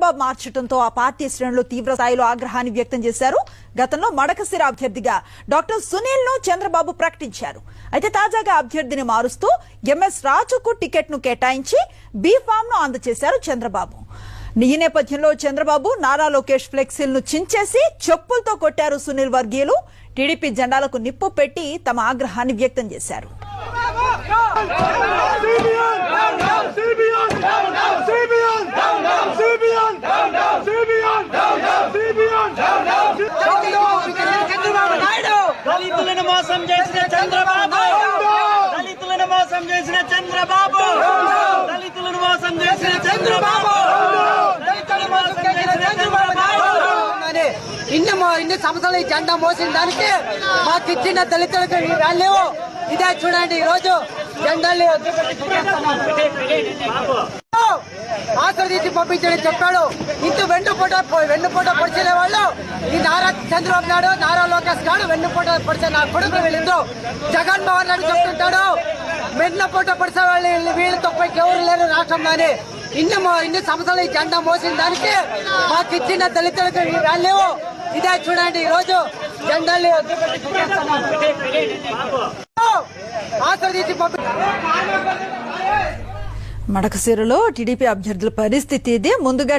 చంద్రబాబు మార్చడంతో ఆ పార్టీ శ్రేణులు తీవ్ర స్థాయిలో ఆగ్రహాన్ని వ్యక్తం చేశారు. గతంలో మడకశిర అభ్యర్థిగా డాక్టర్ సునీల్ ను చంద్రబాబు ప్రకటించారు. అయితే తాజాగా అభ్యర్థిని మారుస్తూ ఎంఎస్ రాజుకు టికెట్ ను కేటాయించి బీ ఫామ్ ను అందజేశారు చంద్రబాబు. ఈ నేపథ్యంలో చంద్రబాబు నారా లోకేష్ ఫ్లెక్సీలను చించేసి చెప్పులతో కొట్టారు సునీల్ వర్గీయులు. టీడీపీ జెండాలకు నిప్పు పెట్టి తమ ఆగ్రహాన్ని వ్యక్తం చేశారు. దళితులను మోసం చేసిన చంద్రబాబు, దళితులను మోసం చేసిన చంద్రబాబు, దళితులను మోసం చేసిన చంద్రబాబు, దళితులను మోసం చేసిన చంద్రబాబు. ఇన్ని సంవత్సరాలు ఈ జెండా మోసిన దానికి మాకు ఇచ్చిన దళితులకు వాల్యూ ఇదే. చూడండి, ఈ రోజు జెండాలు ఆశ్రదించి పంపించడం చెప్పాడు. ఇంత వెన్నుపోట పొడిచిన వాళ్ళు ఈ నారా చంద్రబాబు నాయుడు, నారా లోకేష్ గారు వెన్నుపోట పొడిచే నా కొడుకు వీళ్ళిద్దరు. జగన్మోహన్ రెడ్డి చెప్తుంటాడు వెన్నుపోట పొడిచే వాళ్ళు వీళ్ళు తప్ప ఎవరు లేరు రాష్ట్రంలోని. ఇన్ని సంవత్సరాలు ఈ జెండా మోసిన దానికి మాకు ఇచ్చిన దళితులకు వాల్యూ ఇదే. చూడండి, ఈ రోజు జెండాలు ఆశ్రదించి మడకశిరలో టీడీపీ అభ్యర్థుల పరిస్థితి ఇది. ముందుగా